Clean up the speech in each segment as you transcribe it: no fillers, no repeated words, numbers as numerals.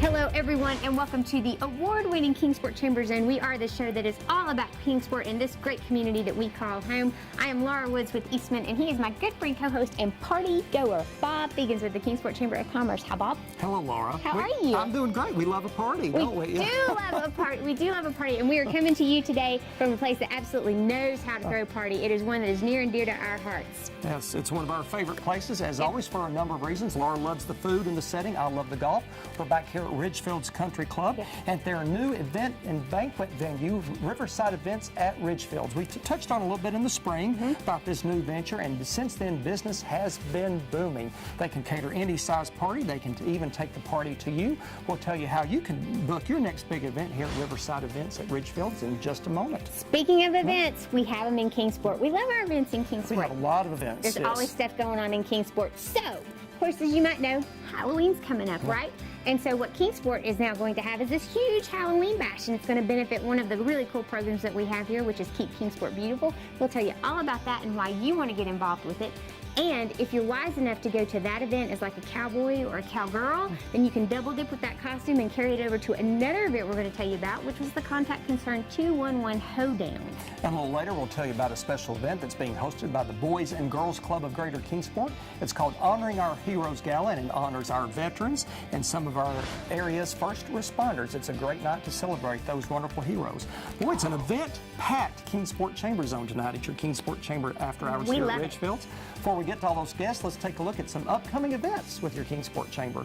Hello everyone and welcome to the award-winning Kingsport Chamber Zone. We are the show that is all about Kingsport and this great community that we call home. I am Laura Woods with Eastman and he is my good friend, co-host, and party goer, Bob Fegans with the Kingsport Chamber of Commerce. Hi Bob. Hello Laura. How are you? I'm doing great. We love a party, don't we? We do love a party. We do love a party and we are coming to you today from a place that absolutely knows how to throw a party. It is one that is near and dear to our hearts. Yes, it's one of our favorite places as always for a number of reasons. Laura loves the food and the setting. I love the golf. We're back here at Ridgefields Country Club at their new event and banquet venue, Riverside Events at Ridgefields. We touched on a little bit in the spring about this new venture, and since then business has been booming. They can cater any size party. They can even take the party to you. We'll tell you how you can book your next big event here at Riverside Events at Ridgefields in just a moment. Speaking of events, we have them in Kingsport. We love our events in Kingsport. We have a lot of events. There's always stuff going on in Kingsport. So, of course, as you might know, Halloween's coming up, right? And so what Kingsport is now going to have is this huge Halloween bash, and it's going to benefit one of the really cool programs that we have here, which is Keep Kingsport Beautiful. We'll tell you all about that and why you want to get involved with it. And if you're wise enough to go to that event as like a cowboy or a cowgirl, then you can double dip with that costume and carry it over to another event we're going to tell you about, which was the Contact Concern 211 Hoedown. And a little later, we'll tell you about a special event that's being hosted by the Boys and Girls Club of Greater Kingsport. It's called Honoring Our Heroes Gala, and it honors our veterans and some of our area's first responders. It's a great night to celebrate those wonderful heroes. Boy, it's an event-packed Kingsport Chamber Zone tonight at your Kingsport Chamber After Hours here at Ridgefields. Before we get to all those guests, let's take a look at some upcoming events with your Kingsport Chamber.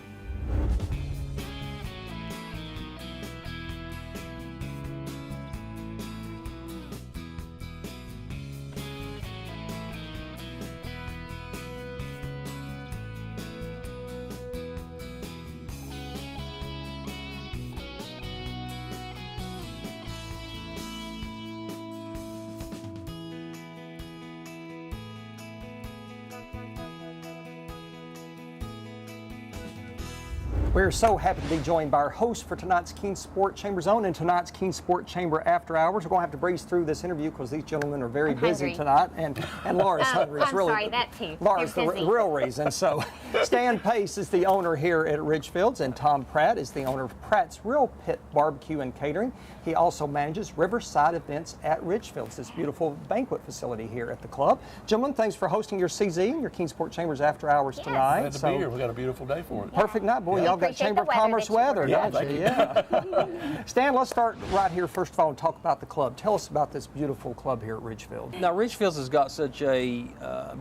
We're so happy to be joined by our host for tonight's Kingsport Chamber Zone and tonight's Kingsport Chamber After Hours. We're going to have to breeze through this interview because these gentlemen are very busy tonight, and Laura's hungry. I'm sorry, that too. Laura's the real reason. So Stan Pace is the owner here at Ridgefields, and Tom Pratt is the owner of Pratt's Real Pit Barbecue and Catering. He also manages Riverside Events at Ridgefields, this beautiful banquet facility here at the club. Gentlemen, thanks for hosting your CZ and your Kingsport Chambers After Hours tonight. Glad to be here. We got a beautiful day for it. Perfect night, boy. Y'all got Chamber of Commerce weather, don't you? Yeah. Stan, let's start right here first of all and talk about the club. Tell us about this beautiful club here at Ridgefield. Now, Ridgefields has got such a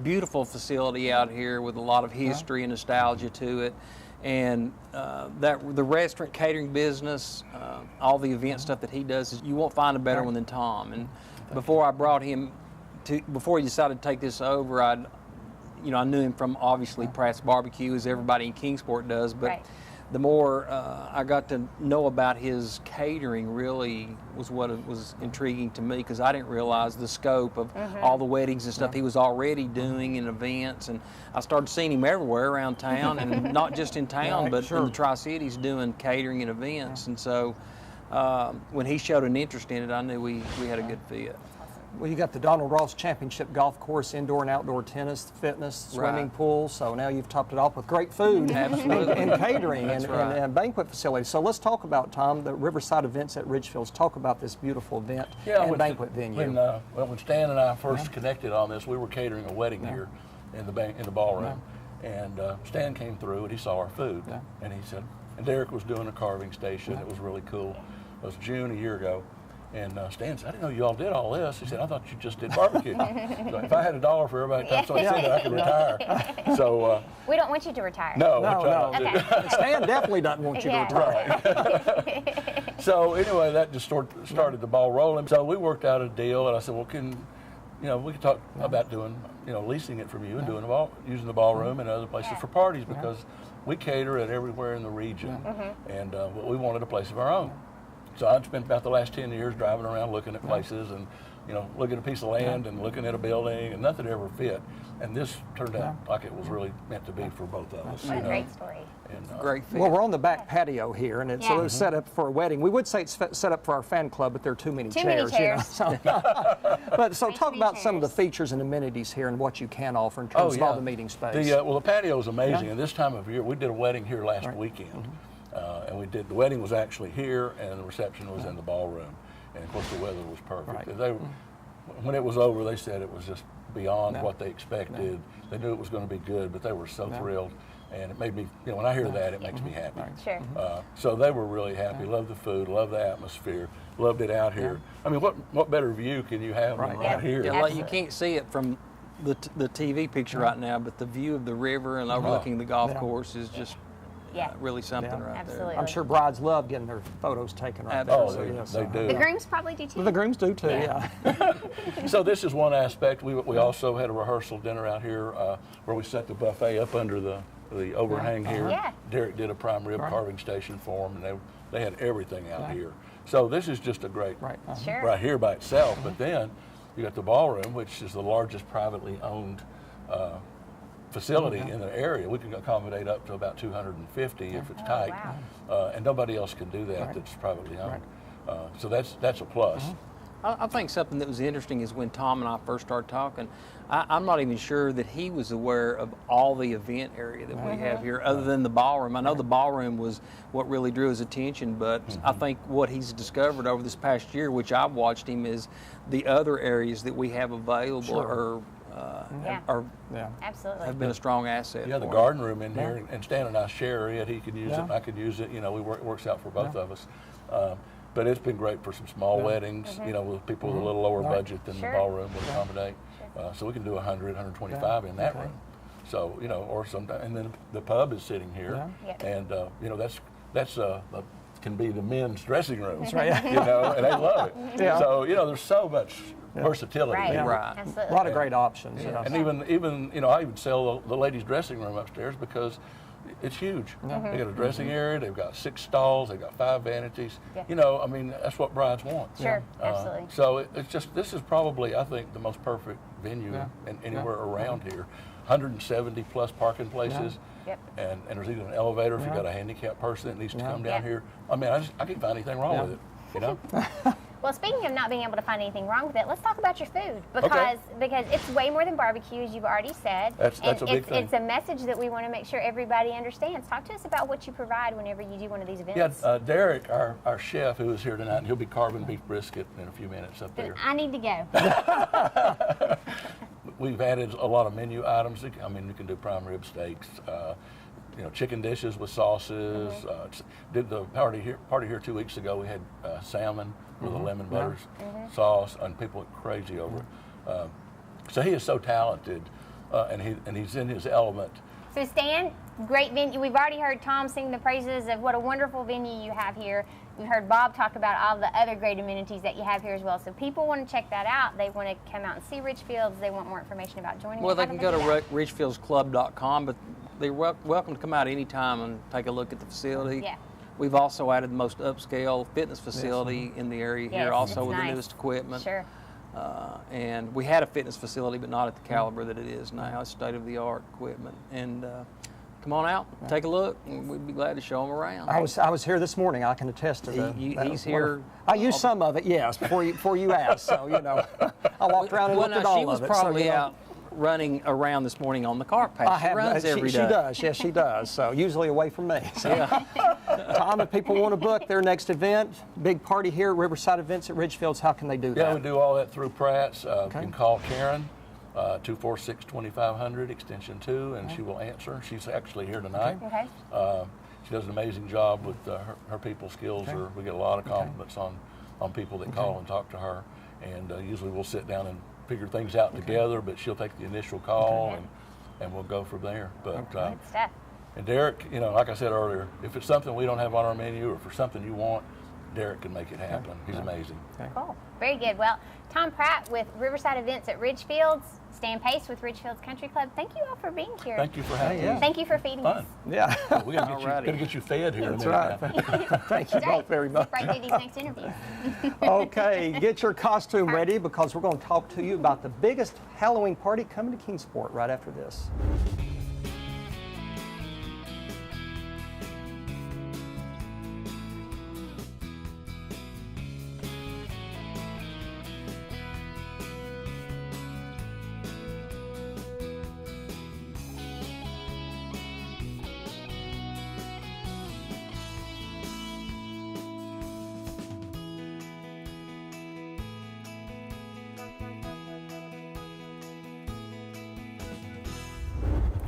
beautiful facility out here with a lot of history and nostalgia to it. And the restaurant catering business, all the event stuff that he does, you won't find a better one than Tom. And before I brought him before he decided to take this over, I knew him from obviously Pratt's Barbecue, as everybody in Kingsport does, but the more I got to know about his catering really was what was intriguing to me, because I didn't realize the scope of all the weddings and stuff he was already doing in events. And I started seeing him everywhere around town, and not just in town, but in the Tri-Cities doing catering and events. And so when he showed an interest in it, I knew we had a good fit. Well, you got the Donald Ross Championship Golf Course, indoor and outdoor tennis, fitness, swimming pool. So now you've topped it off with great food and catering and banquet facilities. So let's talk about, Tom, the Riverside Events at Ridgefields. Talk about this beautiful event and banquet venue. When Stan and I first connected on this, we were catering a wedding here in the ballroom. And Stan came through and he saw our food. And he said, and Derek was doing a carving station. It was really cool. It was June a year ago. And Stan said, I didn't know you all did all this. He said, I thought you just did barbecue. So if I had $1 for everybody time so I said that, I could retire. So we don't want you to retire. No. Stan definitely doesn't want you to retire. Right. So anyway, that just started the ball rolling. So we worked out a deal, and I said, well, we could talk about doing, leasing it from you and doing using the ballroom and other places for parties, because we cater it everywhere in the region, and we wanted a place of our own. So I'd spent about the last 10 years driving around looking at places and, looking at a piece of land and looking at a building, and nothing ever fit. And this turned out like it was really meant to be for both of us. What a great story. And, great fit. Well, we're on the back patio here, and it's set up for a wedding. We would say it's set up for our fan club, but there are too many chairs. So talk about some of the features and amenities here and what you can offer in terms of all the meeting space. The patio is amazing. And this time of year, we did a wedding here last weekend. And the wedding was actually here, and the reception was in the ballroom. And of course, the weather was perfect. Right. When it was over, they said it was just beyond what they expected. They knew it was going to be good, but they were so thrilled. And it made me, when I hear that, it makes me happy. Sure. So they were really happy. Loved the food, loved the atmosphere, loved it out here. I mean, what better view can you have than right here? Yeah, like you can't see it from the TV picture right now, but the view of the river and overlooking the golf course is just really something right there. I'm sure brides love getting their photos taken right Oh, there. they do. The grooms probably do too. The grooms do too, yeah. So this is one aspect. We also had a rehearsal dinner out here where we set the buffet up under the overhang here. Yeah. Derek did a prime rib carving station for them, and they had everything out here. So this is just a great right here by itself. But then you got the ballroom, which is the largest privately owned facility in the area. We can accommodate up to about 250 if it's tight, and nobody else can do that that's privately owned. So that's a plus. I think something that was interesting is when Tom and I first started talking, I'm not even sure that he was aware of all the event area that we have here other than the ballroom. I know the ballroom was what really drew his attention, but I think what he's discovered over this past year, which I've watched him, is the other areas that we have available absolutely have been a strong asset. Yeah, the garden room in here, and Stan and I share it. He can use it, and I can use it. It works out for both of us. But it's been great for some small weddings, with people with a little lower budget than the ballroom would accommodate. So we can do 100, 125 in that room. So, or sometimes, and then the pub is sitting here, and that's can be the men's dressing rooms, and they love it. So, there's so much versatility here. Right. Absolutely. A lot of great options. And even I even sell the ladies' dressing room upstairs because it's huge. They got a dressing area. They've got 6 stalls. They've got 5 vanities. That's what brides want. Sure, absolutely. So this is probably, I think, the most perfect venue anywhere around here. 170 plus parking places. And there's even an elevator if you've got a handicapped person that needs to come down here. I mean, I can't find anything wrong with it. Well, speaking of not being able to find anything wrong with it, let's talk about your food because it's way more than barbecue, as you've already said. That's a big thing. It's a message that we want to make sure everybody understands. Talk to us about what you provide whenever you do one of these events. Yeah, Derek, our chef, who is here tonight, and he'll be carving beef brisket in a few minutes up there. I need to go. We've added a lot of menu items. I mean, you can do prime rib steaks, chicken dishes with sauces. Did the party here 2 weeks ago. We had salmon with a lemon butter sauce, and people went crazy over it. So he is so talented, and he's in his element. So Stan, great venue. We've already heard Tom sing the praises of what a wonderful venue you have here. We've heard Bob talk about all the other great amenities that you have here as well. So people want to check that out. They want to come out and see Ridgefields. They want more information about joining. Well, they can go to ridgefieldsclub.com, but they're welcome to come out anytime and take a look at the facility. Yeah. We've also added the most upscale fitness facility in the area here, also with the newest equipment. Sure. And we had a fitness facility, but not at the caliber that it is now. It's state-of-the-art equipment. And come on out, take a look, and we'd be glad to show them around. I was here this morning. I can attest to that. He's here. I used some of it, yes, before you asked. So I walked around and looked at all of it. She was probably out running around this morning on the cart path. She runs every day. She does, yes, she does. So usually away from me. So. Tom, if people want to book their next event, big party here at Riverside Events at Ridgefields, how can they do that? Yeah, we do all that through Pratt's. You can call Karen, 246-2500, extension 2, and she will answer. She's actually here tonight. Okay. She does an amazing job with her people skills. We get a lot of compliments on people that call and talk to her, and usually we'll sit down and figure things out together, but she'll take the initial call and we'll go from there. But Good stuff. and Derek, like I said earlier, if it's something we don't have on our menu or for something you want, Derek can make it happen. He's amazing. Cool. Very good. Well, Tom Pratt with Riverside Events at Ridgefields, Stan Pace with Ridgefields Country Club. Thank you all for being here. Thank you for having me. Thank you for feeding us. Yeah. We're going to get you fed here in a minute. That's right. Thank you both very much. Right through these next interviews. Okay, get your costume ready because we're going to talk to you about the biggest Halloween party coming to Kingsport right after this.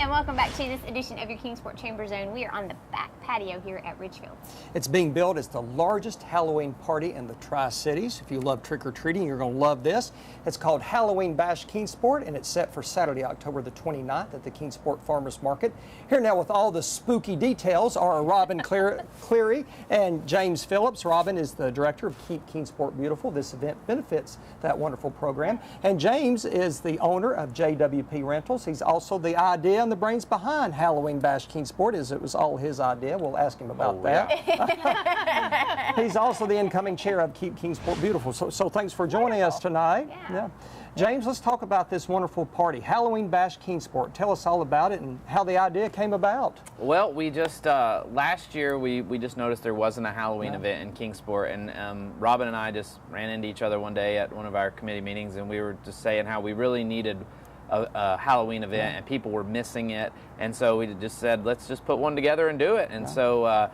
and welcome back to this edition of your Kingsport Chamber Zone. We are on the back patio here at Ridgefields. It's being billed as the largest Halloween party in the Tri-Cities. If you love trick-or-treating, you're going to love this. It's called Halloween Bash Kingsport, and it's set for Saturday, October the 29th at the Kingsport Farmers Market. Here now with all the spooky details are Robin Cleary and James Phillips. Robin is the director of Keep Kingsport Beautiful. This event benefits that wonderful program. And James is the owner of JWP Rentals. He's also the idea and the brains behind Halloween Bash Kingsport, as it was all his idea. We'll ask him about that. He's also the incoming chair of Keep Kingsport Beautiful. So thanks for joining us tonight. Yeah. James, let's talk about this wonderful party, Halloween Bash Kingsport. Tell us all about it and how the idea came about. Well, we just, last year we just noticed there wasn't a Halloween event in Kingsport, and Robin and I just ran into each other one day at one of our committee meetings, and we were just saying how we really needed a Halloween event, and people were missing it, and so we just said, let's just put one together and do it. And so I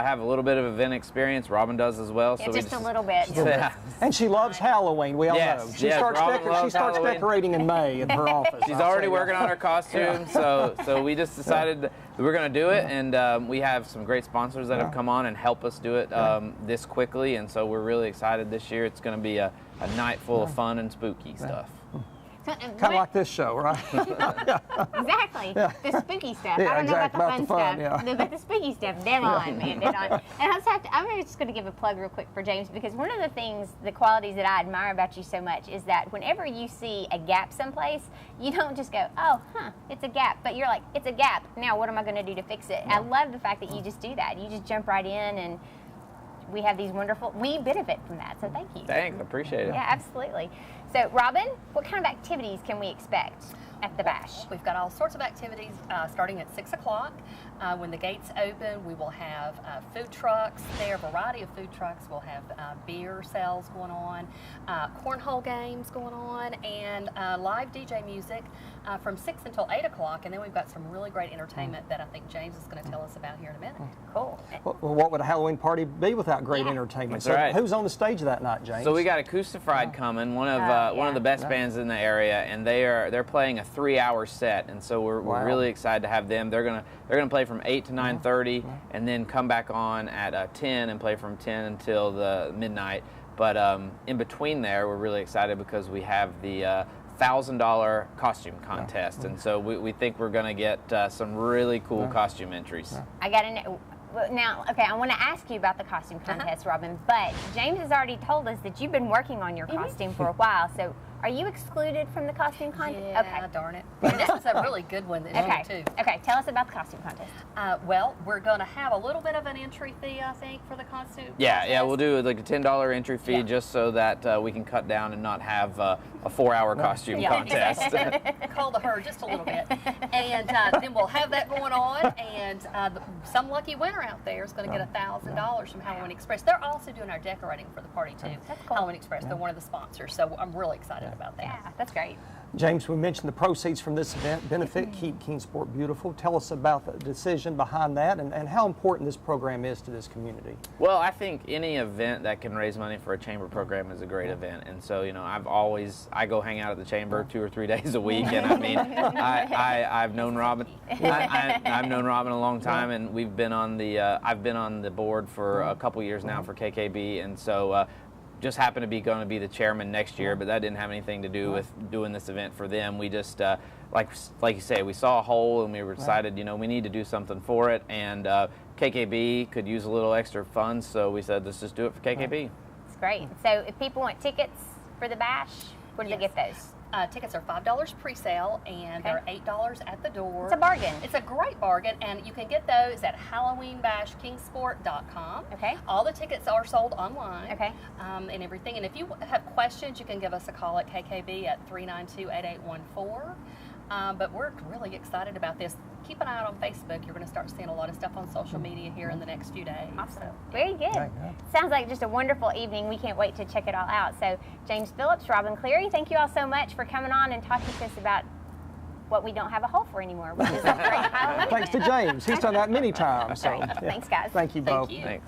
have a little bit of event experience. Robin does as well. Yeah, so just a little bit. Yeah. And she loves Halloween, we all know. She starts decorating in May in her office. She's already working on her costume, so we just decided that we're going to do it, and we have some great sponsors that have come on and help us do it this quickly, and so we're really excited this year. It's going to be a night full of fun and spooky stuff. Kind of like this show, right? Exactly. Yeah. The spooky stuff. Yeah, I don't know exactly. about the fun Yeah. stuff. But the spooky stuff, dead on, man, dead on. And I'm just going to give a plug real quick for James, because one of the things, the qualities that I admire about you so much is that whenever you see a gap someplace, you don't just go, oh, it's a gap. But you're like, it's a gap. Now what am I going to do to fix it? I love the fact that you just do that. You just jump right in, and we have these we benefit from that, so thank you. Thanks, I appreciate it. Yeah, absolutely. So, Robin, what kind of activities can we expect at the Bash? We've got all sorts of activities starting at 6 o'clock. When the gates open, we will have food trucks there, a variety of food trucks. We'll have beer sales going on, cornhole games going on, and live DJ music from 6 until 8 o'clock. And then we've got some really great entertainment that I think James is going to tell us about here in a minute. Cool. Well, what would a Halloween party be without great entertainment? That's right. Who's on the stage that night, James? So we got Acoustic Fried coming, one of the best bands in the area, and they're playing a 3-hour set, and so we're really excited to have them. They're gonna play from 8 to 9:30, and then come back on at 10 and play from 10 until the midnight. But in between there, we're really excited because we have the $1,000 costume contest, and so we think we're gonna get some really cool costume entries. I gotta know. Well, now, okay, I want to ask you about the costume contest, Robin, but James has already told us that you've been working on your costume for a while, so are you excluded from the costume contest? Yeah, okay. Darn it. And this is a really good one this year, too. Okay, tell us about the costume contest. Well, we're going to have a little bit of an entry fee, I think, for the costume Yeah, we'll do like a $10 entry fee just so that we can cut down and not have a 4-hour costume contest. Call the herd just a little bit. And then we'll have that going on, and some lucky winner out there is going to get $1,000 from Halloween Express. They're also doing our decorating for the party, too. That's cool. Halloween Express, they're one of the sponsors, so I'm really excited about that. Yeah, that's great. James, we mentioned the proceeds from this event benefit Keep Kingsport Beautiful. Tell us about the decision behind that and how important this program is to this community. Well, I think any event that can raise money for a chamber program is a great event, and so I go hang out at the chamber 2 or 3 days a week, and I mean I've known Robin. I've known Robin a long time, and we've been on the I've been on the board for a couple years now for KKB, and so. Just happened to be going to be the chairman next year, but that didn't have anything to do with doing this event for them. We just, like you say, we saw a hole and we decided, we need to do something for it, and KKB could use a little extra funds, so we said, let's just do it for KKB. It's great. So if people want tickets for the Bash, where do they get those? Tickets are $5 pre-sale, and they're $8 at the door. It's a bargain. It's a great bargain, and you can get those at HalloweenBashKingsport.com. Okay. All the tickets are sold online. Okay. And everything. And if you have questions, you can give us a call at KKB at 392-8814. But we're really excited about this. Keep an eye out on Facebook. You're going to start seeing a lot of stuff on social media here in the next few days. Awesome. Very good. Sounds like just a wonderful evening. We can't wait to check it all out. So, James Phillips, Robin Cleary, thank you all so much for coming on and talking to us about what we don't have a hole for anymore, which is a great Halloween. Thanks to James. He's done that many times. So, Thanks, guys. Thank you both. Thank you. Thanks.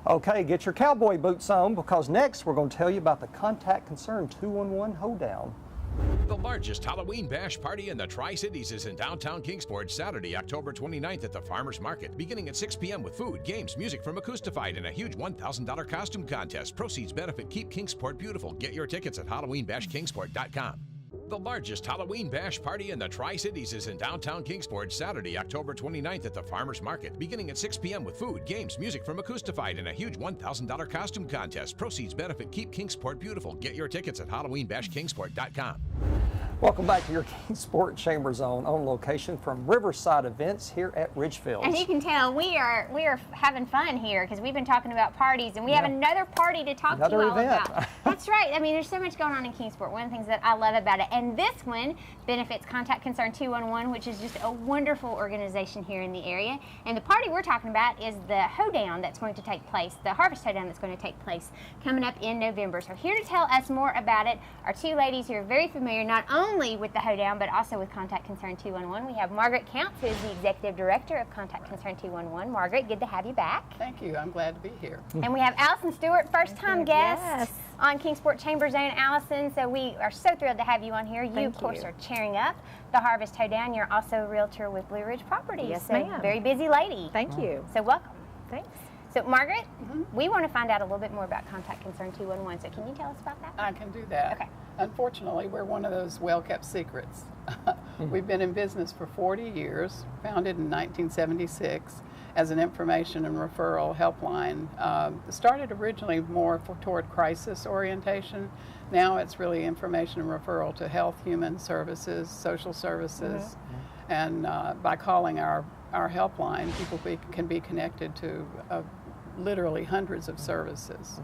Okay, get your cowboy boots on, because next we're going to tell you about the Contact Concern 211 hoedown. The largest Halloween bash party in the Tri-Cities is in downtown Kingsport Saturday, October 29th at the Farmers Market, beginning at 6 p.m. with food, games, music from Acoustified, and a huge $1,000 costume contest. Proceeds benefit Keep Kingsport Beautiful. Get your tickets at HalloweenBashKingsport.com. The largest Halloween bash party in the Tri-Cities is in downtown Kingsport Saturday, October 29th at the Farmers Market, beginning at 6 p.m. with food, games, music from Acoustified, and a huge $1,000 costume contest. Proceeds benefit Keep Kingsport Beautiful. Get your tickets at HalloweenBashKingsport.com. Welcome back to your Kingsport Chamber Zone, on location from Riverside Events here at Ridgefields. And you can tell we are having fun here because we've been talking about parties, and we have another party to talk to you all about. That's right. I mean, there's so much going on in Kingsport. One of the things that I love about it, and this one benefits Contact Concern 211, which is just a wonderful organization here in the area. And the party we're talking about is the hoedown that's going to take place, the harvest hoedown that's going to take place coming up in November. So here to tell us more about it are two ladies who are very familiar not only with the hoedown but also with Contact Concern 211. We have Margaret Counts, who is the Executive Director of Contact Concern 211. Margaret, good to have you back. Thank you. I'm glad to be here. And we have Allison Stewart, first-time guest on Kingsport Chamber Zone. Allison, so we are so thrilled to have you on here. You, of course, are chairing up the Harvest Hoedown. You're also a realtor with Blue Ridge Properties. Yes, so ma'am. Very busy lady. Thank you. So welcome. Thanks. So Margaret, we want to find out a little bit more about Contact Concern 211. So can you tell us about that? I can do that. Okay. Unfortunately, we're one of those well-kept secrets. We've been in business for 40 years, founded in 1976 as an information and referral helpline. Started originally more toward crisis orientation. Now it's really information and referral to health, human services, social services. And by calling our helpline, people can be connected to literally hundreds of services.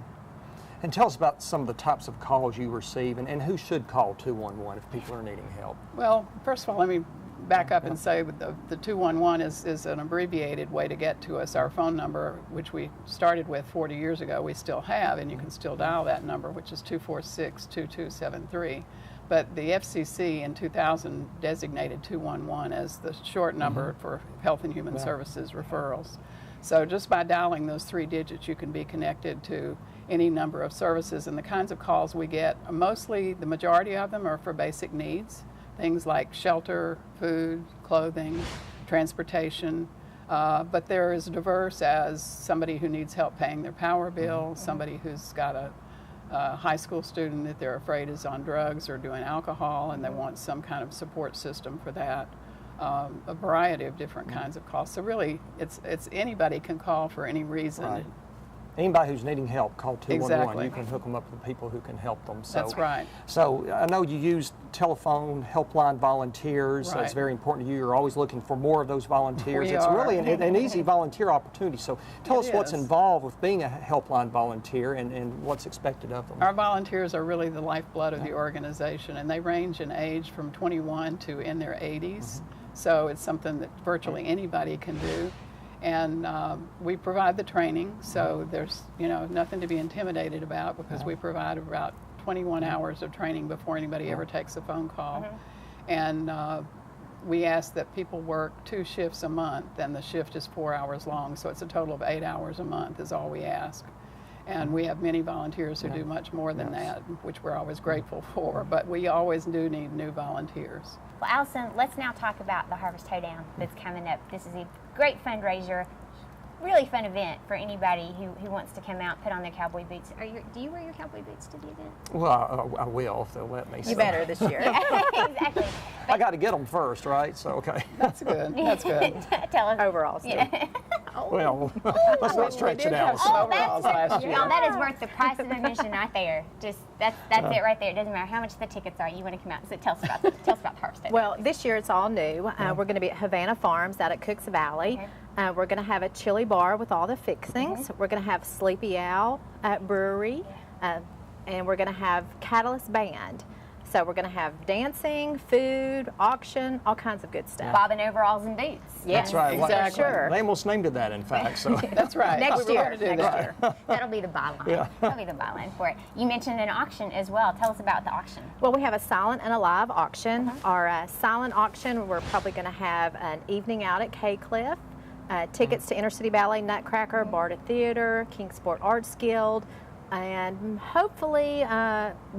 And tell us about some of the types of calls you receive, and who should call 211 if people are needing help. Well, first of all, let me back up and say the 211 is an abbreviated way to get to us. Our phone number, which we started with 40 years ago, we still have, and you can still dial that number, which is 246-2273. But the FCC in 2000 designated 211 as the short number for Health and Human Services referrals. So just by dialing those 3 digits, you can be connected to any number of services. And the kinds of calls we get, mostly the majority of them are for basic needs, things like shelter, food, clothing, transportation. But they're as diverse as somebody who needs help paying their power bill, somebody who's got a high school student that they're afraid is on drugs or doing alcohol and they want some kind of support system for that. A variety of different kinds of calls. So really, it's anybody can call for any reason. Right. Anybody who's needing help, call 211. Exactly. You can hook them up with people who can help them. So, That's right. So I know you use telephone helpline volunteers. So Right. it's very important to you. You're always looking for more of those volunteers. We It's are. really an easy volunteer opportunity. So tell us what's is. involved with being a helpline volunteer and what's expected of them. Our volunteers are really the lifeblood of the organization, and they range in age from 21 to in their 80s. So it's something that virtually anybody can do. And we provide the training, so there's nothing to be intimidated about because we provide about 21 hours of training before anybody ever takes a phone call. And we ask that people work 2 shifts a month, and the shift is 4 hours long, so it's a total of 8 hours a month is all we ask. And we have many volunteers who do much more than that, which we're always grateful for, but we always do need new volunteers. Well, Allison, let's now talk about the Harvest Hoedown that's coming up. This is a great fundraiser, really fun event for anybody who wants to come out, put on their cowboy boots. Do you wear your cowboy boots to the event? Well, I will if they'll let me. You better this year. Exactly. I got to get them first, right? So, okay. That's good. That's good. Tell us. Overalls. Yeah. Well, let's not stretch it out. Some overalls last year. Y'all, that is worth the price of admission right there. Just that's it right there. It doesn't matter how much the tickets are. You want to come out. So tell us about the Harvest Hoedown. Well, this year it's all new. We're going to be at Havana Farms out at Cooks Valley. Okay. We're going to have a chili bar with all the fixings. We're going to have Sleepy Owl Brewery, and we're going to have Catalyst Band. So we're going to have dancing, food, auction, all kinds of good stuff. Bobbing overalls and boots. Yes, That's right. Exactly. Sure. They almost named it that, in fact. So. That's right. Next We were year. going to do that. That'll be the byline. That'll be the byline for it. You mentioned an auction as well. Tell us about the auction. Well, we have a silent and a live auction. Our silent auction, we're probably going to have an evening out at K-Cliff, tickets to Inner City Ballet, Nutcracker, Barda Theater, Kingsport Arts Guild, and hopefully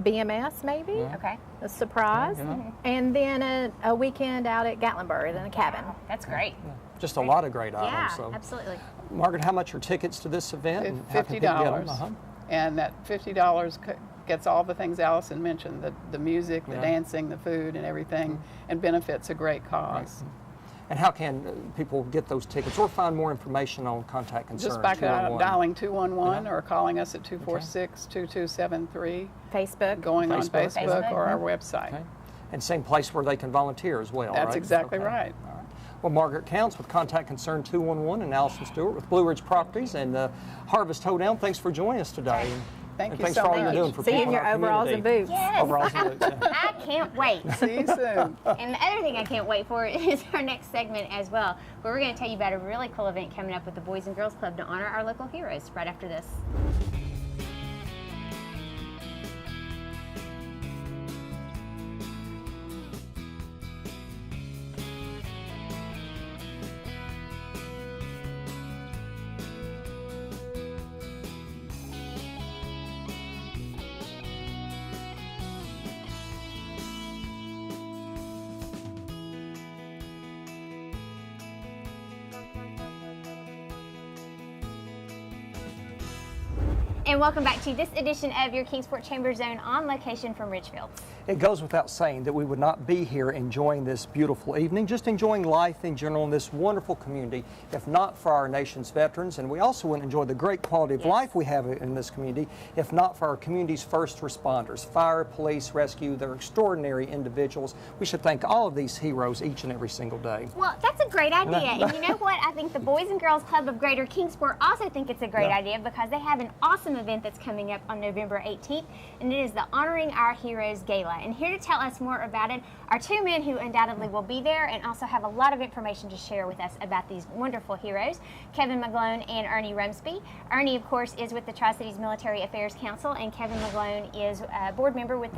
BMS maybe, Okay. a surprise, and then a weekend out at Gatlinburg in a cabin. That's great. Just a lot of great Yeah, items. So. absolutely. Margaret, how much are tickets to this event? And how can people get them? $50. And that $50 gets all the things Allison mentioned, the music, the dancing, the food, and everything, and benefits a great cause. And how can people get those tickets or find more information on Contact Concern? Just by 211? dialing 211 or calling us at 246-2273. Facebook. Going on Facebook. Facebook or our website. Okay. And same place where they can volunteer as well, That's right? exactly Okay. right. All right. Well, Margaret Counts with Contact Concern 211 and Allison Stewart with Blue Ridge Properties and Harvest Hoedown. Thanks for joining us today. Thank And you thanks so for all you're much. doing for See you people in in your our overalls and community. boots. Yes. Overalls and boots, yeah. I can't wait. See you soon. And the other thing I can't wait for is our next segment as well, where we're going to tell you about a really cool event coming up with the Boys and Girls Club to honor our local heroes right after this. And welcome back to this edition of your Kingsport Chamber Zone on location from Ridgefields. It goes without saying that we would not be here enjoying this beautiful evening, just enjoying life in general in this wonderful community, if not for our nation's veterans. And we also wouldn't enjoy the great quality of life we have in this community, if not for our community's first responders, fire, police, rescue. They're extraordinary individuals. We should thank all of these heroes each and every single day. Well, that's a great idea. And you know what? I think the Boys and Girls Club of Greater Kingsport also think it's a great idea because they have an awesome event that's coming up on November 18th, and it is the Honoring Our Heroes Gala. And here to tell us more about it are two men who undoubtedly will be there and also have a lot of information to share with us about these wonderful heroes, Kevin McGlone and Ernie Rumsby. Ernie, of course, is with the Tri-Cities Military Affairs Council, and Kevin McGlone is a board member with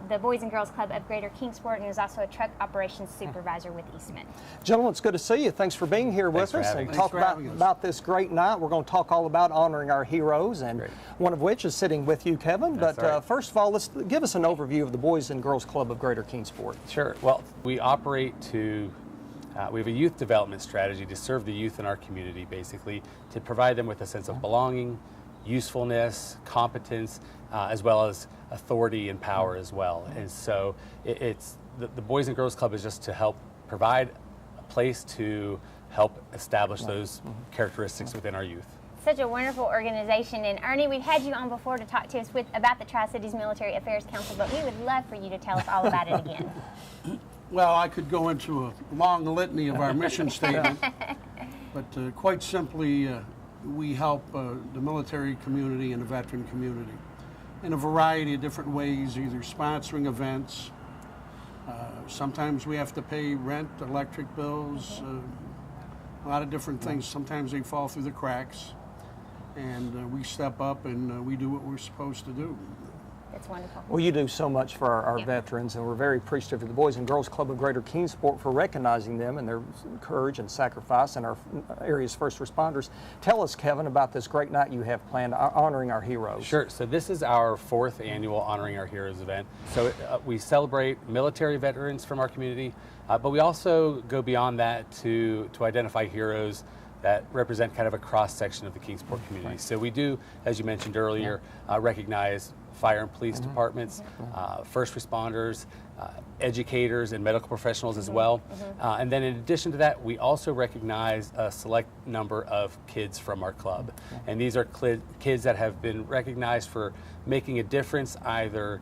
the Boys and Girls Club of Greater Kingsport and is also a truck operations supervisor with Eastman. Gentlemen, it's good to see you. Thanks for being here with us and talk about this great night. We're going to talk all about honoring our heroes, and one of which is sitting with you, Kevin. But first of all, let's give us an overview of the Boys and Girls Club of Greater Kingsport. Sure. Well, we operate we have a youth development strategy to serve the youth in our community, basically, to provide them with a sense of belonging, usefulness, competence, as well as authority and power as well. And so the Boys and Girls Club is just to help provide a place to help establish those characteristics within our youth. Such a wonderful organization. And Ernie, we've had you on before to talk to us about the Tri-Cities Military Affairs Council, but we would love for you to tell us all about it again. Well, I could go into a long litany of our mission statement, but quite simply, we help the military community and the veteran community in a variety of different ways, either sponsoring events. Sometimes we have to pay rent, electric bills, a lot of different things. Sometimes they fall through the cracks, and we step up and we do what we're supposed to do. That's wonderful. Well, you do so much for our veterans, and we're very appreciative of the Boys and Girls Club of Greater Kingsport for recognizing them and their courage and sacrifice and our area's first responders. Tell us, Kevin, about this great night you have planned, honoring our heroes. Sure. So this is our 4th annual Honoring Our Heroes event. So we celebrate military veterans from our community, but we also go beyond that to identify heroes that represent kind of a cross-section of the Kingsport community. So we do, as you mentioned earlier, recognize fire and police departments, first responders, educators, and medical professionals as well. And then in addition to that, we also recognize a select number of kids from our club. And these are kids that have been recognized for making a difference either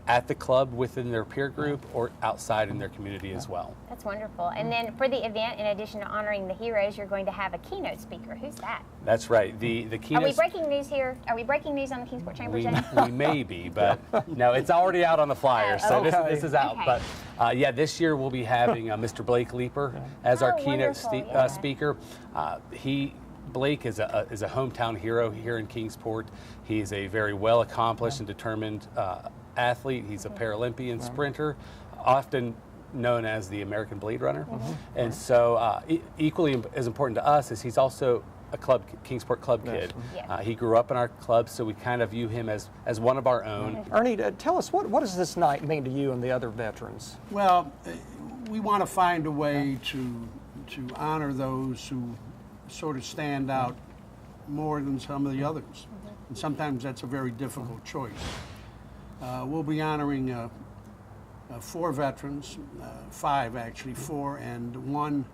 at the club within their peer group or outside in their community as well. That's wonderful. And then for the event, in addition to honoring the heroes, you're going to have a keynote speaker. Who's that? That's right. The keynote. Are we breaking news here? Are we breaking news on the Kingsport Chamber Zone? We may be, but no, it's already out on the flyer, so this is out. Okay. But yeah, this year we'll be having Mr. Blake Leeper as our keynote speaker. Blake is a hometown hero here in Kingsport. He's a very well accomplished and determined athlete. He's a Paralympian sprinter, often known as the American Blade Runner. And so equally as important to us is he's also a Kingsport club kid. Yes. He grew up in our club, so we kind of view him as one of our own. Ernie, tell us, what does this night mean to you and the other veterans? Well, we want to find a way to honor those who sort of stand out more than some of the others. And sometimes that's a very difficult choice. We'll be honoring 4 veterans, 5 actually, 4 and 1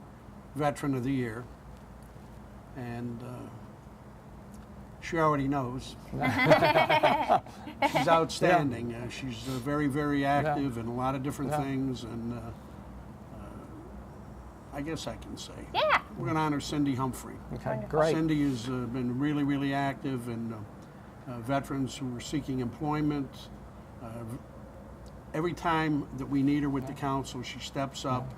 Veteran of the Year. And she already knows. She's outstanding. She's very, very active in a lot of different things. And I guess I can say. Yeah. We're going to honor Cindy Humphrey. Okay, great. Cindy has been really, really active in veterans who are seeking employment. Every time that we need her with the council, she steps up.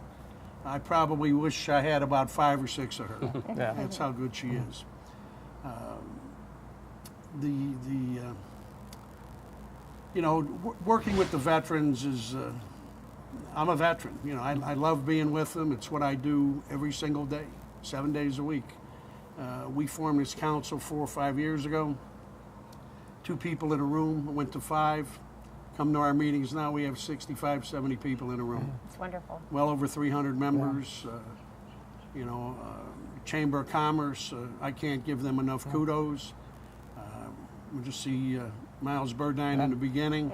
I probably wish I had about 5 or 6 of her. That's how good she is. Working with the veterans is, I'm a veteran. I love being with them. It's what I do every single day, 7 days a week. We formed this council 4 or 5 years ago. 2 people in a room, went to 5. Come to our meetings now, we have 65, 70 people in a room. It's wonderful. Well over 300 members. Chamber of Commerce, I can't give them enough kudos. We'll just see Miles Burdine in the beginning.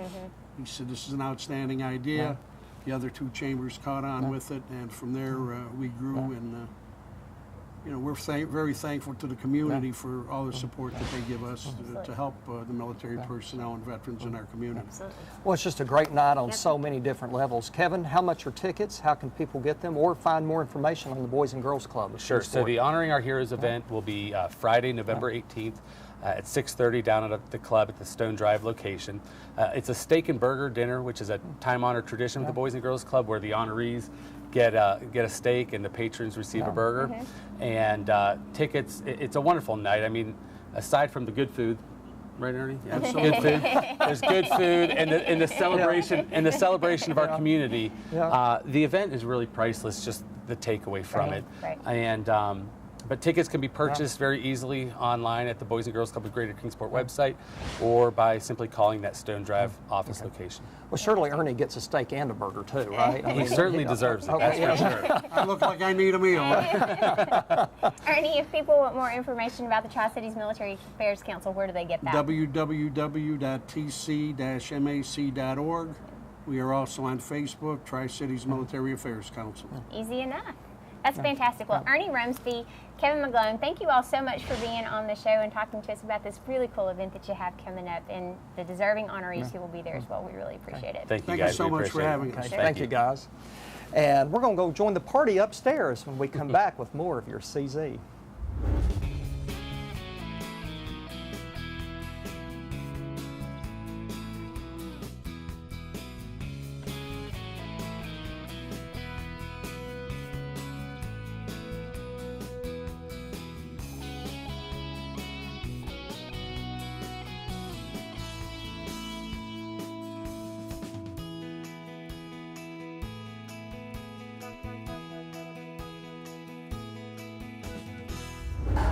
He said this is an outstanding idea. The other 2 chambers caught on with it, and from there we grew. And we're very thankful to the community for all the support that they give us to help the military personnel and veterans in our community. Absolutely. Well, it's just a great night on so many different levels. Kevin, how much are tickets? How can people get them or find more information on the Boys and Girls Club? Sure. So the Honoring Our Heroes event will be Friday, November 18th at 6:30 down at the club at the Stone Drive location. It's a steak and burger dinner, which is a time-honored tradition with the Boys and Girls Club, where the honorees get a steak and the patrons receive a burger. And tickets, it's a wonderful night. I mean, aside from the good food, right, Ernie? Yeah, good food. There's good food, and the celebration of our community. The event is really priceless. Just the takeaway from it. And but tickets can be purchased very easily online at the Boys and Girls Club of Greater Kingsport website, or by simply calling that Stone Drive office location. Well, surely Ernie gets a steak and a burger too, right? He certainly deserves it, that's for sure. I look like I need a meal. Ernie, if people want more information about the Tri-Cities Military Affairs Council, where do they get that? www.tc-mac.org. We are also on Facebook, Tri-Cities Military Affairs Council. Easy enough. That's fantastic. Well, Ernie Rumsby, Kevin McGlone, thank you all so much for being on the show and talking to us about this really cool event that you have coming up, and the deserving honorees who will be there as well. We really appreciate it. Thank you, Thank guys. you so much for having us. Thank you, guys. And we're going to go join the party upstairs when we come back with more of your CZ.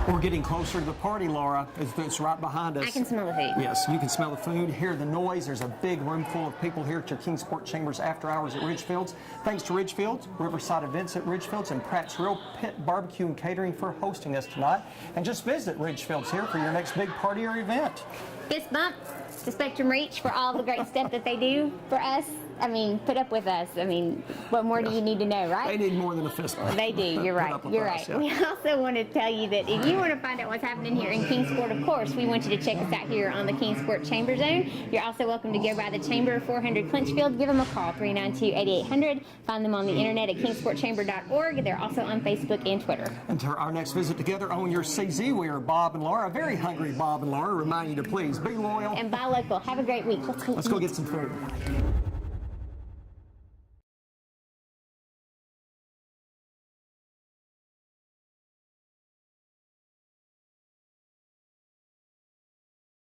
We're getting closer to the party, Laura. It's right behind us. I can smell the food. Yes, you can smell the food, hear the noise. There's a big room full of people here at your Kingsport Chambers after hours at Ridgefields. Thanks to Ridgefields, Riverside Events at Ridgefields, and Pratt's Grill Pit Barbecue and Catering for hosting us tonight. And just visit Ridgefields here for your next big party or event. Fist bump to Spectrum Reach for all the great stuff that they do for us. I mean, put up with us. I mean, what more do you need to know, right? They need more than a fist bump. They do. You're right. You're right. Us, yeah. We also want to tell you that if you want to find out what's happening here in Kingsport, of course, we want you to check us out here on the Kingsport Chamber Zone. You're also welcome to go by the Chamber 400 Clinchfield. Give them a call, 392-8800. Find them on the internet at kingsportchamber.org. They're also on Facebook and Twitter. And to our next visit together on your CZ, we are Bob and Laura, very hungry Bob and Laura, remind you to please be loyal. And buy local. Have a great week. Let's go get some food.